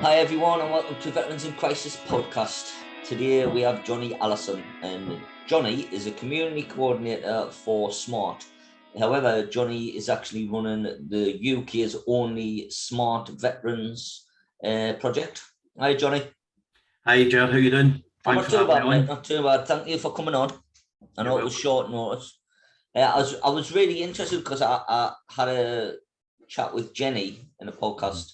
Hi everyone and welcome to Veterans in Crisis podcast. Today we have Johonny Alison, and Johonny is a community coordinator for SMART. However, Johonny is actually running the UK's only SMART Veterans project. Hi Johonny. Hi Ger, how you doing? I'm Thanks not for too having bad, me mate. on. Not too bad. Thank you for coming on. I know it was short notice. I was really interested because I had a chat with Jenny in a podcast,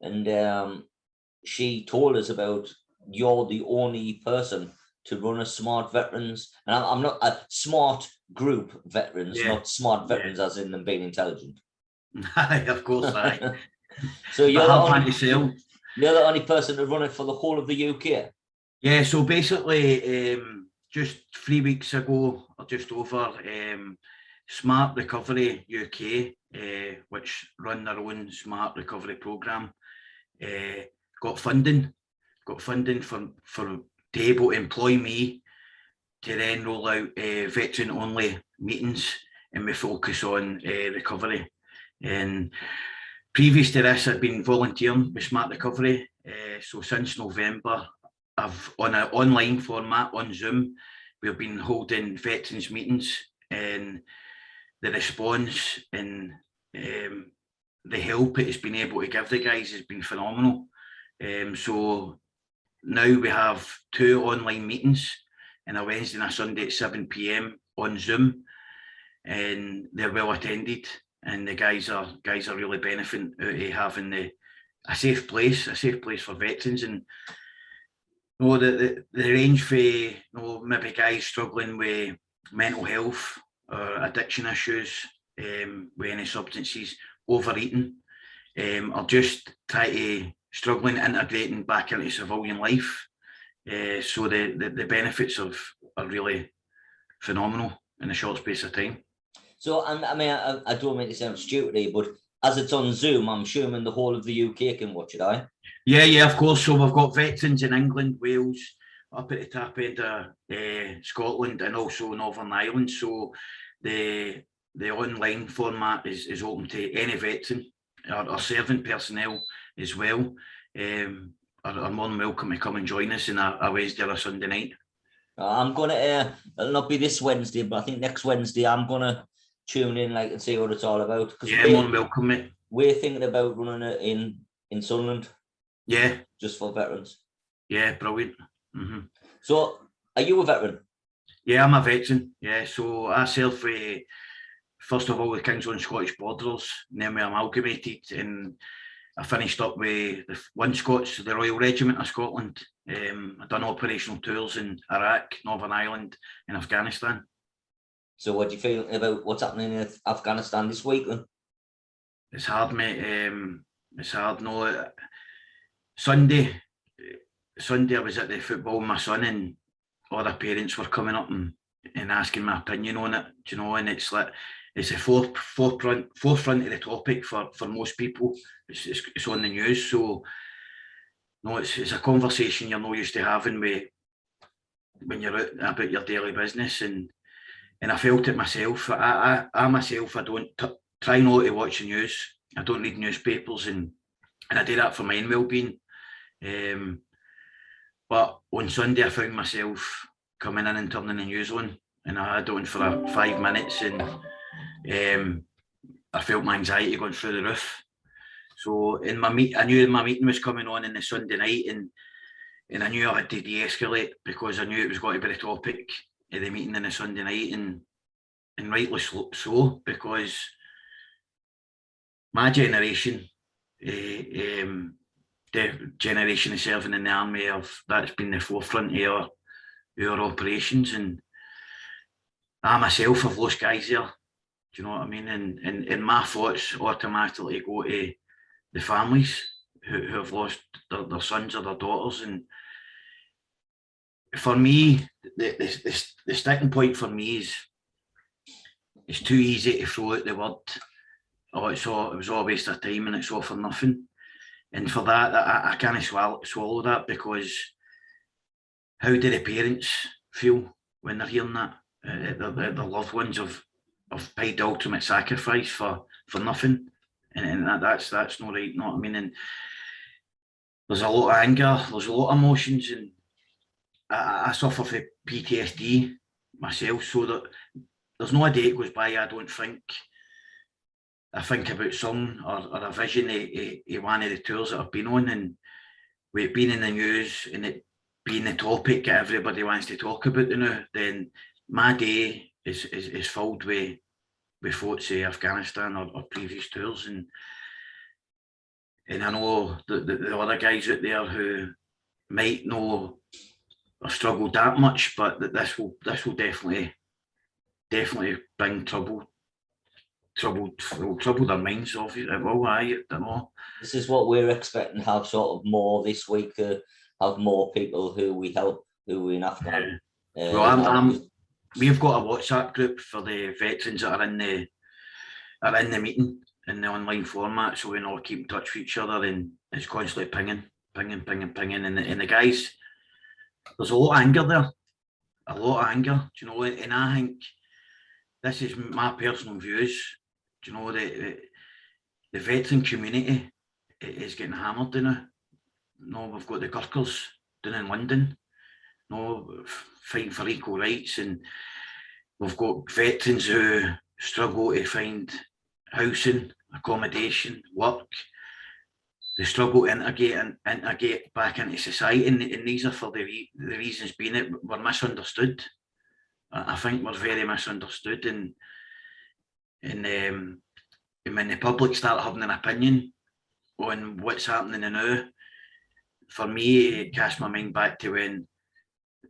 and she told us about you're the only person to run a smart veterans, and I'm not a smart group veterans, not smart veterans as in them being intelligent. Aye, of course, aye. So you're the only person to run it for the whole of the UK. Yeah, so basically, just 3 weeks ago or just over, Smart Recovery UK, which run their own Smart Recovery programme, got funding for to able to employ me to then roll out veteran only meetings, and we focus on recovery. And previous to this, I'd been volunteering with Smart Recovery. So since November, I've on an online format on Zoom, we've been holding veterans meetings, and the response and the help it has been able to give the guys has been phenomenal. So now we have 2 online meetings, on a Wednesday and a Sunday at 7 p.m. on Zoom, and they're well attended, and the guys are really benefiting out of having a safe place for veterans. And the range for maybe guys struggling with mental health or addiction issues, with any substances, overeating, or just try to struggling integrating back into civilian life. So the benefits are really phenomenal in a short space of time. So, and I mean, I don't mean to sound stupid, but as it's on Zoom, I'm assuming the whole of the UK can watch it, aye? Yeah, of course. So we've got veterans in England, Wales, up at the top end of Scotland, and also Northern Ireland. So the online format is open to any veteran or serving personnel as well. Are more than welcome to come and join us in a Wednesday or a Sunday night. I'm gonna it'll not be this Wednesday, but I think next Wednesday I'm gonna tune in and see what it's all about. Yeah, more than welcome, mate. We're thinking about running it in Sunderland. Yeah, just for veterans. Yeah, brilliant. Mm-hmm. So, are you a veteran? Yeah, I'm a veteran. Yeah, so I served first of all the King's Own Scottish Borderers, and then we amalgamated, and I finished up with the Scots, the Royal Regiment of Scotland. I've done operational tours in Iraq, Northern Ireland, and Afghanistan. So what do you feel about what's happening in Afghanistan this week then? It's hard, mate. It's hard. No, Sunday I was at the football with my son, and all the parents were coming up and asking my opinion on it, and it's like it's the forefront of the topic for most people. It's on the news, so no, it's a conversation you're not used to having when you're out about your daily business, and I felt it myself. I myself, I don't try not to watch the news. I don't read newspapers, and I do that for my own well-being. But on Sunday, I found myself coming in and turning the news on, and I had on for 5 minutes, and I felt my anxiety going through the roof. So I knew my meeting was coming on the Sunday night, and I knew I had to de-escalate because I knew it was going to be the topic of the meeting on the Sunday night, and rightly so, because my generation, the generation of serving in the army, that's been the forefront of our operations, and I myself have lost guys there. Do you know what I mean? And my thoughts automatically go to the families who have lost their sons or their daughters. And for me, the sticking point for me is it's too easy to throw out the word, oh, it was all a waste of time and it's all for nothing. And for that, I can't swallow that, because how do the parents feel when they're hearing that? Their loved ones have paid the ultimate sacrifice for nothing, and that's not right. You know what I mean? And there's a lot of anger, there's a lot of emotions, and I suffer from PTSD myself, so that there's no a day goes by I think about something or a vision of one of the tours that I've been on, and with it being in the news and it being the topic that everybody wants to talk about now, then my day is filled with thoughts of Afghanistan or previous tours, and I know the other guys out there who might not have struggled that much, but that this will definitely bring trouble their minds. Obviously, it will. I don't know. This is what we're expecting to have sort of more this week. Have more people who we help, who are in Afghan. Well, we've got a WhatsApp group for the veterans that are in the meeting in the online format, so we all keep in touch with each other, and it's constantly pinging, and the guys, there's a lot of anger there, do you know, and I think this is my personal views, do you know, the veteran community is getting hammered now. No, we've got the Gurkhas down in London, no, fighting for equal rights, and we've got veterans who struggle to find housing, accommodation, work. They struggle to integrate back into society, and these are for the reasons being that we're misunderstood. I think we're very misunderstood, and when the public start having an opinion on what's happening now, for me, it cast my mind back to when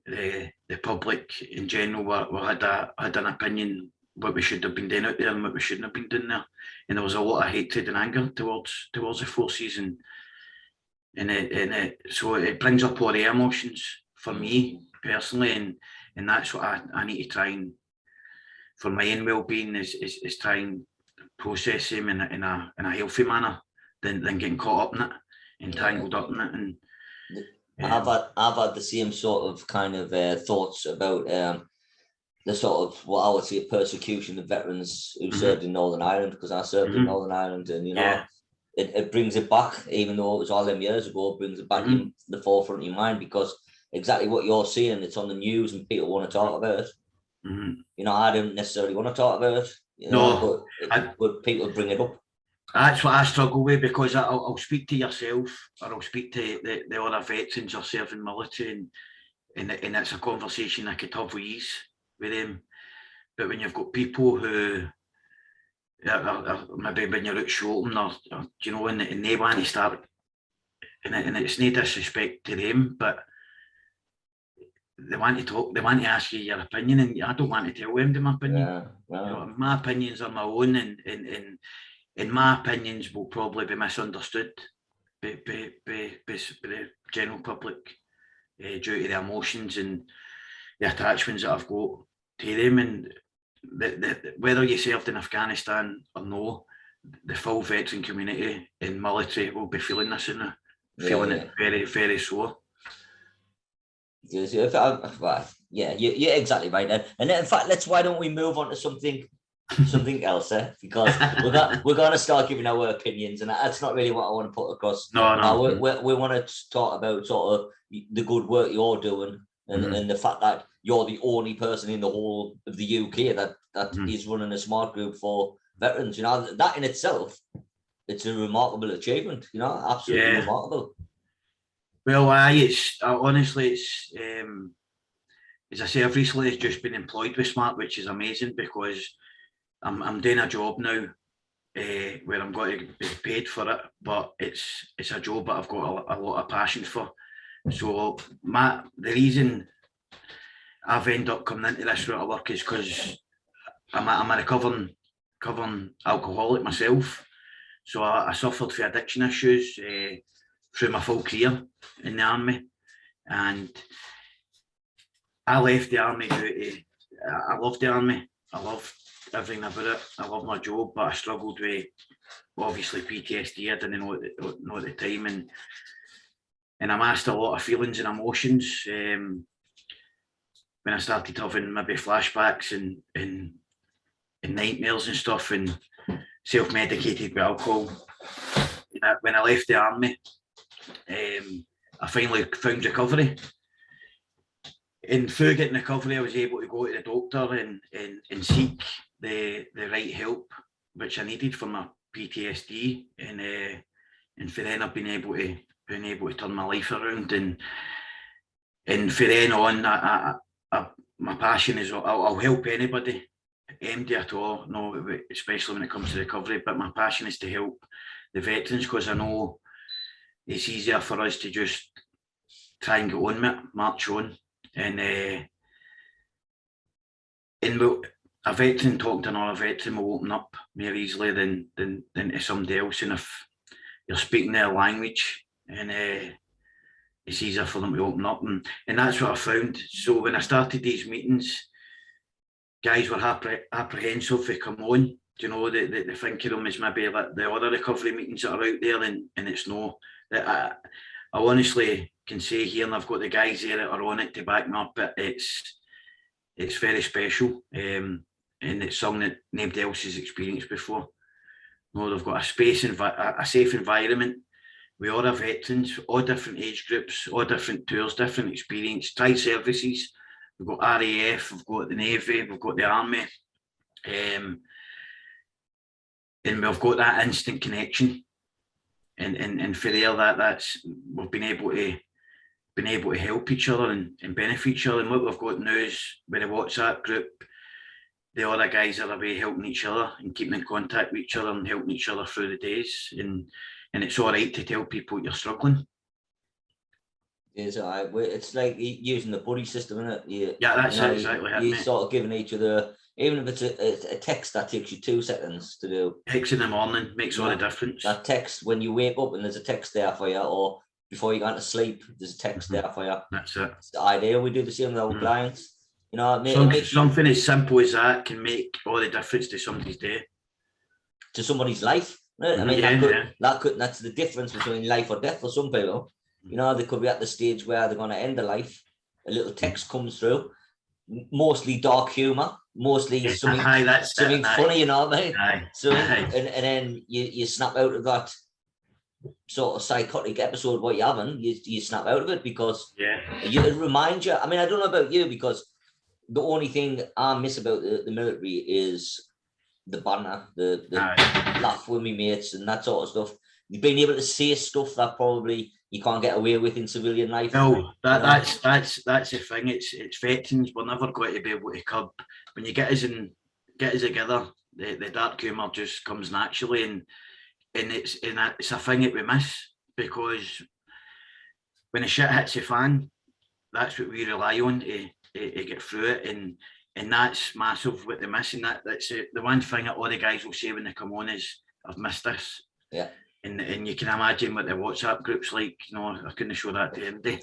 the public in general had an opinion what we should have been doing out there and what we shouldn't have been doing there, and there was a lot of hatred and anger towards the forces, and so it brings up all the emotions for me personally, and that's what I need to try and, for my own well-being, is try and process them in a healthy manner than getting caught up in it and tangled up in it. And I've had the same sort of kind of thoughts about the sort of what I would say persecution of veterans who served in Northern Ireland, because I served in Northern Ireland, and you know, it brings it back, even though it was all them years ago, it brings it back in the forefront of your mind, because exactly what you're seeing, it's on the news and people want to talk about it. You know, I don't necessarily want to talk about it, you know, but people bring it up. That's what I struggle with, because I'll speak to yourself, or I'll speak to the other veterans or serving military, and it's a conversation I could have with ease with them. But when you've got people who maybe when you're out shooting, or you know, and they want to start, and it's no disrespect to them, but they want to talk, they want to ask you your opinion, and I don't want to tell them my opinion. You know, my opinions are my own, and my opinions will probably be misunderstood by the general public due to the emotions and the attachments that I've got to them, and whether you served in Afghanistan or no, the full veteran community and military will be feeling this now, feeling it very, very sore. Yeah, you're exactly right. And in fact, why don't we move on to something else, because we're going to start giving our opinions, and that's not really what I want to put across. No. We want to talk about sort of the good work you're doing, and the fact that you're the only person in the whole of the UK that is running a smart group for veterans. You know, that in itself, it's a remarkable achievement. You know, absolutely remarkable. Well, honestly, it's as I say, I've recently just been employed with Smart, which is amazing, because I'm doing a job now where I'm going to be paid for it, but it's a job that I've got a lot of passion for. So the reason I've ended up coming into this route of work is because I'm a recovering alcoholic myself. So I suffered from addiction issues through my full career in the army, and I left the army due to, I loved the army, I loved everything about it, I loved my job, but I struggled with obviously PTSD. I didn't know at the time, and I masked a lot of feelings and emotions when I started having maybe flashbacks and nightmares and stuff, and self-medicated with alcohol. When I left the army, I finally found recovery. And through getting recovery, I was able to go to the doctor and seek the right help, which I needed for my PTSD. And for then I've been able to turn my life around. And for then on, my passion is I'll help anybody, MD at all, no, especially when it comes to recovery. But my passion is to help the veterans, because I know it's easier for us to just try and get on with it, march on. And a veteran talking to another veteran will open up more easily than to somebody else. And if you're speaking their language, and it's easier for them to open up. And that's what I found. So when I started these meetings, guys were apprehensive to come on. You know, they think of them as maybe like the other recovery meetings that are out there, and it's no. I honestly can say here, and I've got the guys here that are on it to back me up, but it's very special, and it's something that nobody else has experienced before. No, they've got a space, a safe environment. We all are veterans, all different age groups, all different tours, different experience, tri-services. We've got RAF, we've got the Navy, we've got the Army, and we've got that instant connection. And for there, that's we've been able to help each other and benefit each other. And what we've got now is with the WhatsApp group, the other guys are away helping each other and keeping in contact with each other and helping each other through the days. And it's all right to tell people you're struggling. It's all right. It's like using the buddy system, isn't it? That's exactly it. You're sort of giving each other, even if it's a text that takes you 2 seconds to do. Text in the morning makes all the difference. That text when you wake up and there's a text there for you, or before you go to sleep, there's a text there for you. That's it. It's the idea. We do the same with our clients. You know, something as simple as that can make all the difference to somebody's day, to somebody's life. Right? I mean, that's the difference between life or death for some people. You know, they could be at the stage where they're going to end their life. A little text comes through, mostly dark humour, mostly something funny. You know what I mean? And then you snap out of that sort of psychotic episode. What you're having, you snap out of it because it reminds you. I mean, I don't know about you, because the only thing I miss about the military is the banter, the laugh with me mates and that sort of stuff. You've been able to say stuff that probably you can't get away with in civilian life. No, that's the thing. It's veterans. We're never going to be able to curb. When you get us together, the dark humour just comes naturally, and it's a thing that we miss, because when the shit hits the fan, that's what we rely on to get through it, and that's massive what they miss. And that's the one thing that all the guys will say when they come on is, "I've missed this." Yeah. And you can imagine what the WhatsApp group's like. You know, I couldn't show that to anybody.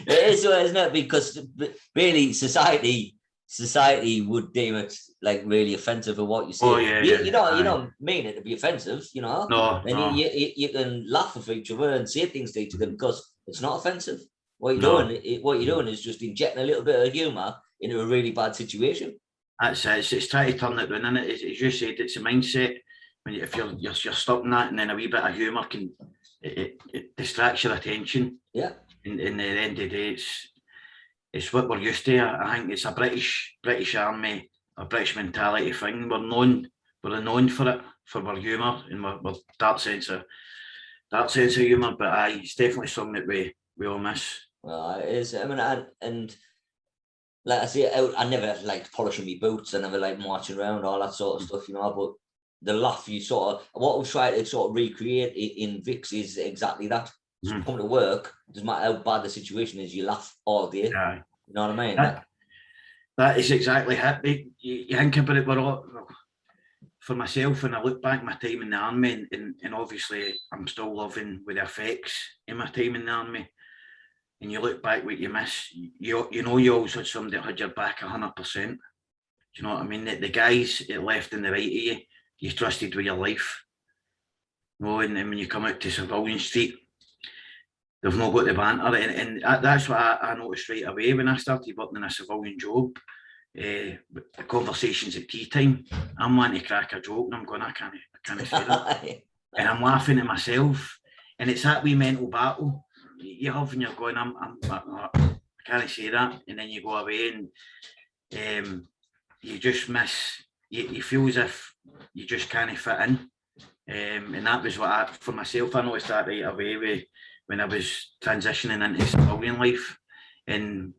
It is, isn't it? Because really, society would deem it like really offensive of what you say. Oh, yeah, you don't mean it to be offensive, you know. No. You can laugh with each other and say things to each other because it's not offensive. What you're doing is just injecting a little bit of humour into a really bad situation. That's it. It's trying to turn it around, and as you said, it's a mindset. If you're stuck in that, and then a wee bit of humour can it distracts your attention. Yeah. And at the end of the day, it's what we're used to. I think it's a British Army, a British mentality thing. We're known for it, for our humour and our dark sense of humour. But it's definitely something that we all miss. Well, it is. I mean, and like I say, I never liked polishing my boots. I never liked marching around, all that sort of stuff, you know. But the laugh, what we try to sort of recreate in Vix is exactly that. So come to work, doesn't matter how bad the situation is, you laugh all day. Yeah. You know what I mean? That is exactly it. You think about it, for myself, when I look back my time in the army, and obviously I'm still living with the effects in my time in the army, and you look back what you miss, you know you always had somebody that had your back 100%. Do you know what I mean? The guys that left and the right of you trusted with your life. And when you come out to civilian street, they've not got the banter, and that's what I noticed right away when I started working in a civilian job. The conversations at tea time, I'm wanting to crack a joke, and I'm going, I can't say that. And I'm laughing at myself, and it's that wee mental battle you have when you're going, I can't say that, and then you go away and you just miss. You feel as if you just can't fit in, and that was what for myself. I noticed that right away when I was transitioning into civilian life, and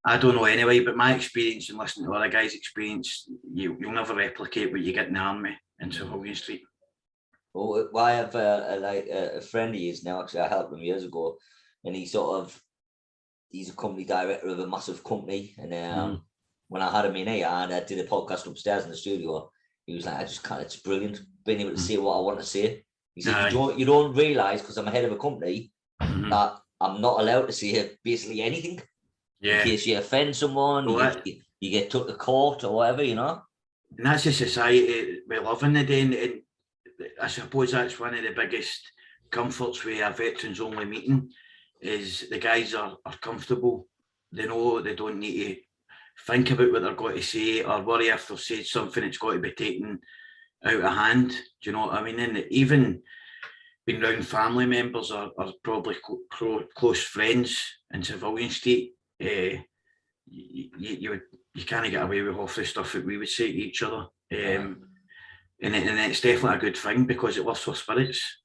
I don't know anyway, but my experience and listening to other guys' experience, you'll never replicate what you get in the army in Civilian Street. Well, I have a friend of his now. Actually, I helped him years ago, and he's a company director of a massive company. And when I had him in here and I did a podcast upstairs in the studio, he was like, "I just can't. It's brilliant being able to say what I want to say." He said, "You don't realise because I'm a head of a company that I'm not allowed to say basically anything." In case you offend someone, you get took to court or whatever, you know. And that's the society we live in today, and I suppose that's one of the biggest comforts with a veterans only meeting is the guys are comfortable. They know they don't need to think about what they're going to say or worry if they've said something that's got to be taken out of hand. Do you know what I mean? And even being around family members are probably close friends in Civilian State. You can't get away with half the stuff that we would say to each other, and it's definitely a good thing because it lifts our spirits.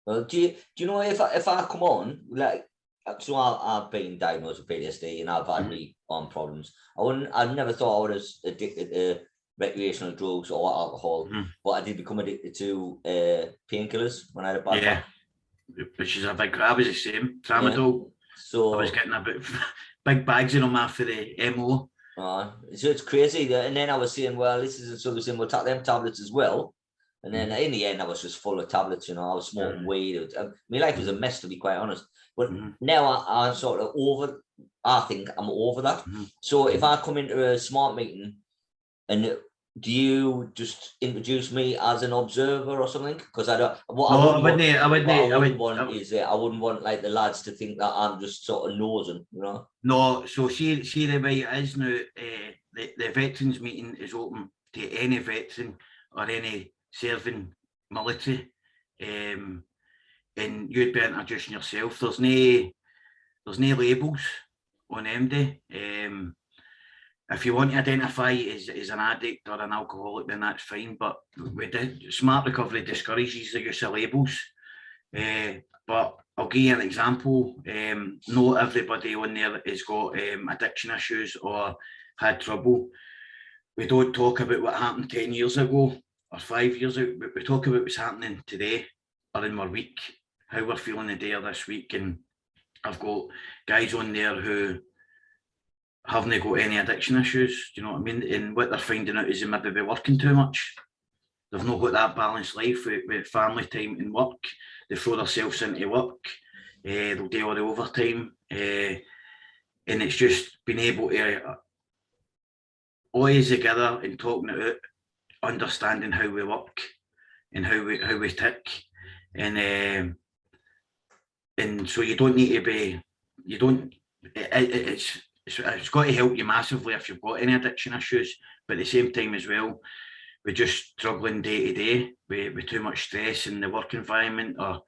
Well, do you know if I come on, like, so I've been diagnosed with PTSD and I've had my own problems. I never thought I was addicted to recreational drugs or alcohol, but I did become addicted to painkillers when I had a bad back. Which is a big. I was the same. Tramadol. So I was getting a bit big bags of them after the MO. So it's crazy. And then I was saying, well, this is sort of saying we'll take them tablets as well. And then in the end, I was just full of tablets. You know, I was smoking weed. My life was a mess, to be quite honest. But now I'm sort of over. I think I'm over that. So if I come into a smart meeting, and do you just introduce me as an observer or something? Because I don't. I wouldn't want like the lads to think that I'm just sort of nosing, you know. No, so see the way it is now. The veterans meeting is open to any veteran or any serving military, and you'd be introducing yourself. There's no labels on MD. If you want to identify as an addict or an alcoholic, then that's fine. But smart recovery discourages the use of labels. But I'll give you an example. Not everybody on there has got addiction issues or had trouble. We don't talk about what happened 10 years ago or 5 years ago. We talk about what's happening today or in our week, how we're feeling the day or this week. And I've got guys on there who haven't got any addiction issues, do you know what I mean? And what they're finding out is they maybe be working too much. They've not got that balanced life with family time and work. They throw themselves into work. They'll do all the overtime. And it's just being able to always together and talking it out, understanding how we work and how we tick. And so you don't need to be, it's got to help you massively if you've got any addiction issues, but at the same time as well, we're just struggling day to day with too much stress in the work environment or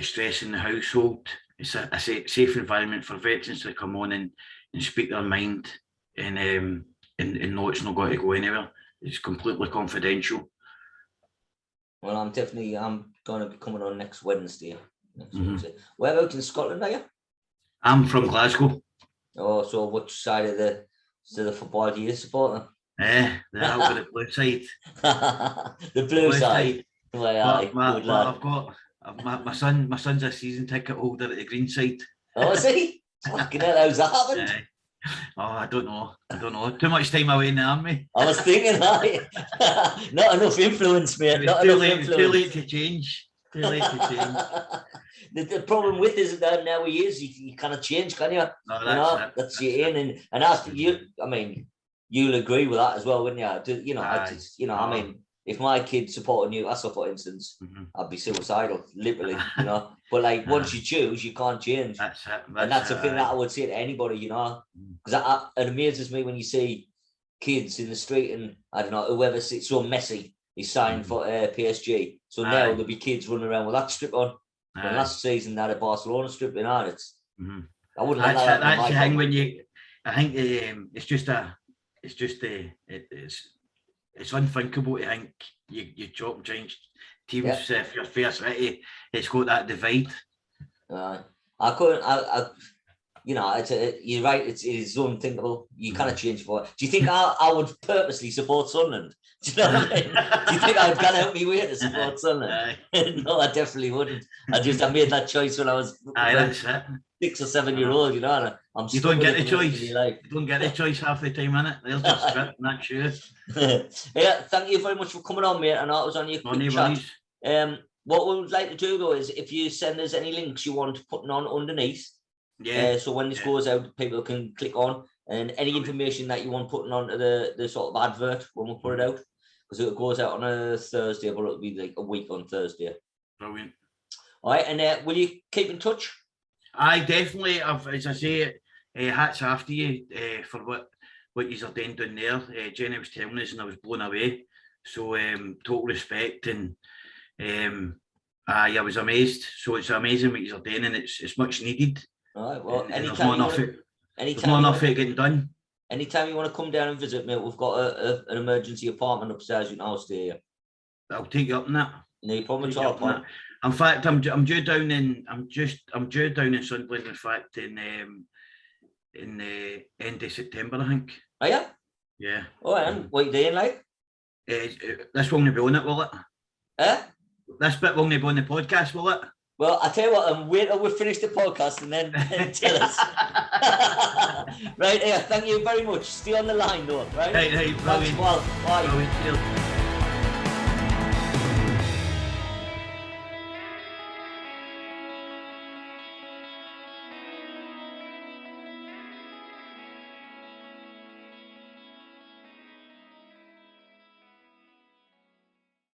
stress in the household. It's a safe environment for veterans to come on and speak their mind and know it's not going to go anywhere. It's completely confidential. Well, I'm going to be coming on next Wednesday. Whereabouts in Scotland are you? I'm from Glasgow. Oh, so which side of the football do you support then? Out with the blue side. The blue side. I've got my son's a season ticket holder at the green side. Oh, is he? Fucking hell, how's that happened? I don't know. Too much time away in the army. I was thinking that. Not enough influence, mate. Too late to change. The problem with this nowadays, you kind of change, can you? No, that's your in, and as you, I mean, you'll agree with that as well, wouldn't you? I mean, if my kid supported Newcastle, for instance, I'd be suicidal, literally, you know. But like once you choose, you can't change. That's it. And that's the thing that I would say to anybody, you know, because it amazes me when you see kids in the street and I don't know, whoever it's so messy. he signed for PSG. So now there'll be kids running around with that strip on. When last season they had a Barcelona strip in on it. I wouldn't let that happen. That's the thing when I think it's unthinkable to think you chop and change teams for your first city. It's got that divide. I couldn't. You're right. It is unthinkable. You cannot change for it. Do you think I would purposely support Sunderland? Do you know what I mean? Do you think I'd gone out my way to support Sunderland? No, I definitely wouldn't. I made that choice when I was 6 or 7 year old. You know, and you don't get the choice. You don't get the choice half the time, innit? They'll just script, not sure. Yeah, thank you very much for coming on, mate. I know it was on your quick chat. What we would like to do though is if you send us any links you want putting on underneath. So when this goes out, people can click on, and any information that you want putting onto the sort of advert when we put it out, because it goes out on a Thursday, but it'll be like a week on Thursday. Brilliant. All right, and will you keep in touch? I definitely. As I say, hats off to you for what you're doing down there. Jenny was telling us, and I was blown away. So total respect, and I was amazed. So it's amazing what you're doing, and it's much needed. All right, well, there's not enough of it getting done. Anytime you want to come down and visit, mate, we've got an emergency apartment upstairs. You can all stay here. I'll take you up on that. No problem at all. In fact, I'm due down in Sunderland. In fact, in the end of September, I think. Oh yeah. Yeah. Oh, and what are you doing, like? This won't be on it, will it? This bit won't be on the podcast, will it? Well, I tell you what, wait till we finish the podcast and then tell us. Right, thank you very much. Stay on the line, though, right? Hey, thanks, Paul. Bye. Brilliant.